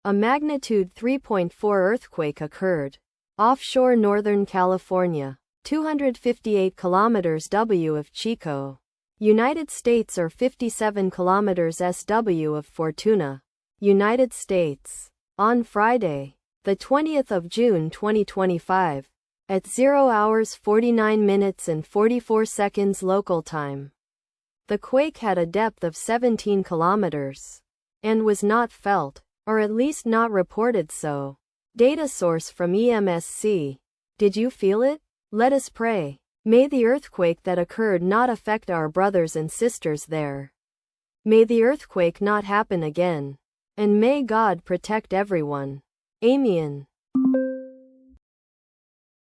A magnitude 3.4 earthquake occurred offshore Northern California, 258 kilometers W of Chico, United States, or 57 kilometers SW of Fortuna, United States, on Friday, the 20th of June 2025, at 0 hours 49 minutes and 44 seconds local time. The quake had a depth of 17 kilometers and was not felt, or at least not reported so. Data source from EMSC. Did you feel it? Let us pray. May the earthquake that occurred not affect our brothers and sisters there. May the earthquake not happen again. And may God protect everyone. Amen.